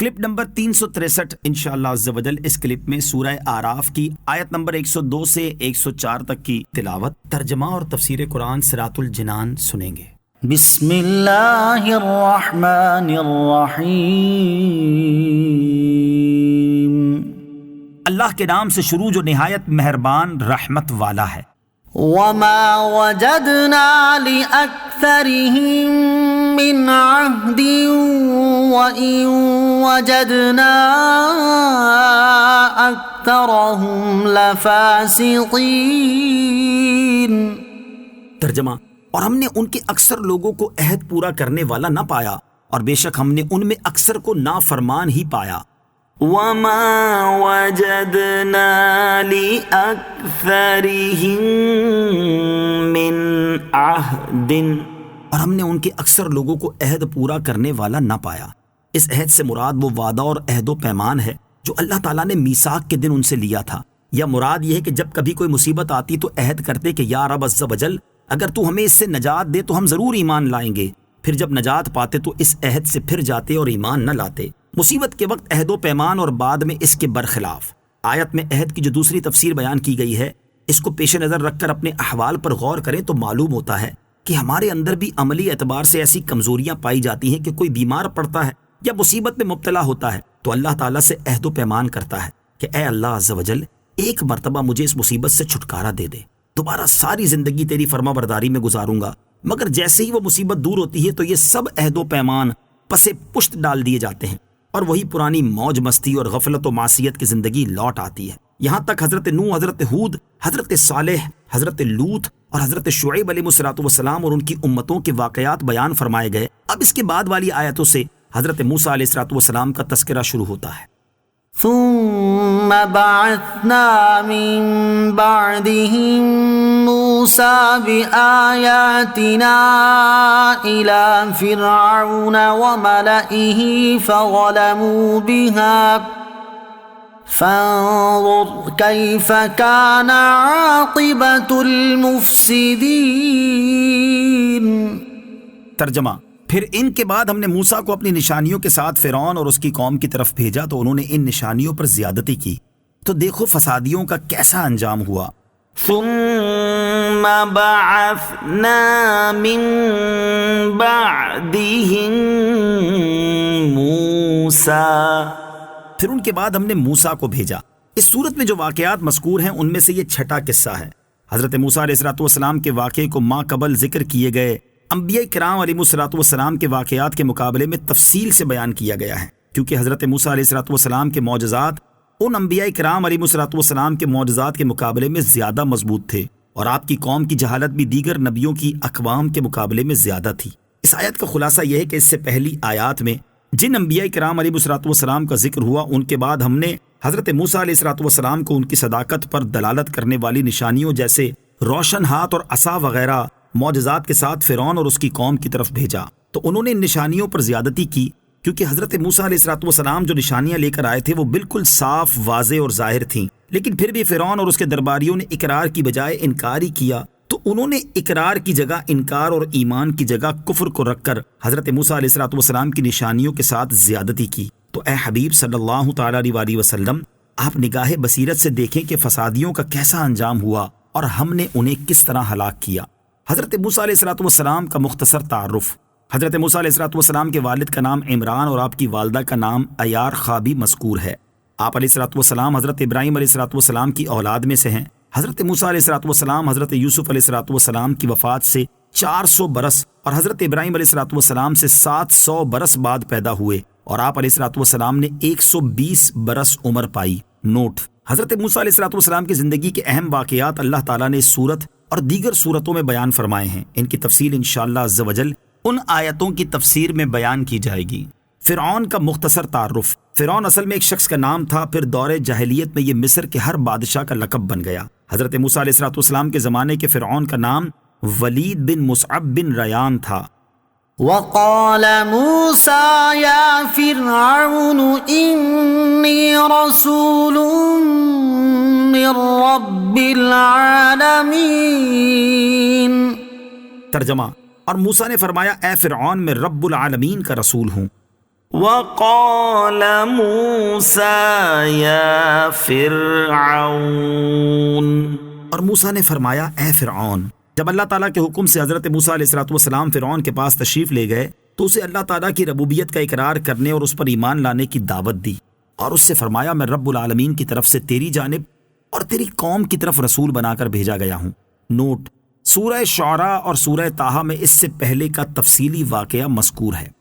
Clip number 363 انشاءاللہ عز و جل۔ اس کلپ میں سورہ اعراف کی آیت نمبر 102 سے 104 تک کی تلاوت، ترجمہ اور تفسیر قرآن صراط الجنان سنیں گے۔ بسم اللہ الرحمن الرحیم۔ اللہ کے نام سے شروع جو نہایت مہربان رحمت والا ہے۔ وما وجدنا لأکثرهم من عہد وإن وجدنا أکثرهم لفاسقین۔ ترجمہ، اور ہم نے ان کے اکثر لوگوں کو عہد پورا کرنے والا نہ پایا، اور بے شک ہم نے ان میں اکثر کو نافرمان ہی پایا۔ وما وجدنا لأکثرهم من عہد، اور ہم نے ان کے اکثر لوگوں کو عہد پورا کرنے والا نہ پایا۔ اس عہد سے مراد وہ وعدہ اور عہد و پیمان ہے جو اللہ تعالیٰ نے میثاق کے دن ان سے لیا تھا، یا مراد یہ ہے کہ جب کبھی کوئی مصیبت آتی تو عہد کرتے کہ یا رب عز و جل اگر تو ہمیں اس سے نجات دے تو ہم ضرور ایمان لائیں گے، پھر جب نجات پاتے تو اس عہد سے پھر جاتے اور ایمان نہ لاتے۔ مصیبت کے وقت عہد و پیمان اور بعد میں اس کے برخلاف۔ آیت میں عہد کی جو دوسری تفسیر بیان کی گئی ہے، اس کو پیش نظر رکھ کر اپنے احوال پر غور کریں تو معلوم ہوتا ہے کہ ہمارے اندر بھی عملی اعتبار سے ایسی کمزوریاں پائی جاتی ہیں کہ کوئی بیمار پڑتا ہے یا مصیبت میں مبتلا ہوتا ہے تو اللہ تعالیٰ سے عہد و پیمان کرتا ہے کہ اے اللہ عز و جل ایک مرتبہ مجھے اس مصیبت سے چھٹکارا دے دے، دوبارہ ساری زندگی تیری فرما برداری میں گزاروں گا۔ مگر جیسے ہی وہ مصیبت دور ہوتی ہے تو یہ سب عہد و پیمان پسے پشت ڈال دیے جاتے ہیں اور وہی پرانی موج مستی اور غفلت و معصیت کی زندگی لوٹ آتی ہے۔ یہاں تک حضرت نوح، حضرت ہود، حضرت صالح، حضرت لوط اور حضرت شعیب علیہ السلام اور ان کی امتوں کے واقعات بیان فرمائے گئے۔ اب اس کے بعد والی آیتوں سے حضرت موسیٰ علیہ السلام کا تذکرہ شروع ہوتا ہے۔ ثم بعثنا من بعدهم موسى بآياتنا إلى فرعون وملئه فظلموا بها فانظر كيف كان عاقبة المفسدين۔ ترجمہ، پھر ان کے بعد ہم نے موسیٰ کو اپنی نشانیوں کے ساتھ فرعون اور اس کی قوم کی طرف بھیجا تو انہوں نے ان نشانیوں پر زیادتی کی، تو دیکھو فسادیوں کا کیسا انجام ہوا۔ ثم بعثنا من بعدهم موسیٰ، پھر ان کے بعد ہم نے موسیٰ کو بھیجا۔ اس صورت میں جو واقعات مذکور ہیں ان میں سے یہ چھٹا قصہ ہے۔ حضرت موسیٰ علیہ السلام کے واقعے کو ما قبل ذکر کیے گئے انبیاء کرام علیہ السلام کے واقعات کے مقابلے میں تفصیل سے بیان کیا گیا ہے، کیونکہ حضرت موسیٰ علیہ السلام کے معجزات ان انبیاء کرام علیہ السلام کے معجزات کے مقابلے میں زیادہ مضبوط تھے، اور آپ کی قوم کی جہالت بھی دیگر نبیوں کی اقوام کے مقابلے میں زیادہ تھی۔ اس آیت کا خلاصہ یہ ہے کہ اس سے پہلی آیات میں جن انبیاء کرام علیہ السلام کا ذکر ہوا ان کے بعد ہم نے حضرت موسیٰ علیہ السلام کو ان کی صداقت پر دلالت کرنے والی نشانیوں جیسے روشن ہاتھ اور عصا وغیرہ معجزات کے ساتھ فرعون اور اس کی قوم کی طرف بھیجا، تو انہوں نے ان نشانیوں پر زیادتی کی، کیونکہ حضرت موسیٰ علیہ السلام جو نشانیاں لے کر آئے تھے وہ بالکل صاف، واضح اور ظاہر تھیں، لیکن پھر بھی فرعون اور اس کے درباریوں نے اقرار کی بجائے انکار ہی کیا، تو انہوں نے اقرار کی جگہ انکار اور ایمان کی جگہ کفر کو رکھ کر حضرت موسیٰ علیہ السلام کی نشانیوں کے ساتھ زیادتی کی۔ تو اے حبیب صلی اللہ تعالیٰ علیہ وسلم، آپ نگاہ بصیرت سے دیکھیں کہ فسادیوں کا کیسا انجام ہوا اور ہم نے انہیں کس طرح ہلاک کیا۔ حضرت موسیٰ علیہ السلام کا مختصر تعارف۔ حضرت موسیٰ علیہ السلام کے والد کا نام عمران اور آپ کی والدہ کا نام عیار خابی مذکور ہے۔ آپ علیہ السلام حضرت ابراہیم علیہ السلام کی اولاد میں سے ہیں۔ حضرت موسیٰ علیہ السلام حضرت یوسف علیہ السلام کی وفات سے 400 برس اور حضرت ابراہیم علیہ السلام سے 700 برس بعد پیدا ہوئے، اور آپ علیہ السلام نے 120 برس عمر پائی۔ نوٹ: حضرت موسیٰ علیہ السلام کی زندگی کے اہم واقعات اللہ تعالیٰ نے اس سورت اور دیگر سورتوں میں بیان فرمائے ہیں۔ ان کی تفصیل انشاءاللہ عز و جل ان آیتوں کی تفسیر میں بیان کی جائے گی۔ فرعون کا مختصر تعارف۔ فرعون اصل میں ایک شخص کا نام تھا، پھر دور جاہلیت میں یہ مصر کے ہر بادشاہ کا لقب بن گیا۔ حضرت موسیٰ علیہ السلام کے زمانے کے فرعون کا نام ولید بن مصعب بن ریان تھا۔ وقال موسیٰ یا فرعون انی رسول من رب العالمین۔ ترجمہ، اور موسیٰ نے فرمایا اے فرعون میں رب العالمین کا رسول ہوں۔ وقال موسى يا فرعون، اور موسیٰ نے فرمایا اے فرعون۔ جب اللہ تعالیٰ کے حکم سے حضرت موسیٰ علیہ السلام فرعون کے پاس تشریف لے گئے تو اسے اللہ تعالیٰ کی ربوبیت کا اقرار کرنے اور اس پر ایمان لانے کی دعوت دی، اور اس سے فرمایا میں رب العالمین کی طرف سے تیری جانب اور تیری قوم کی طرف رسول بنا کر بھیجا گیا ہوں۔ نوٹ: سورہ شعراء اور سورہ طٰہٰ میں اس سے پہلے کا تفصیلی واقعہ مذکور ہے۔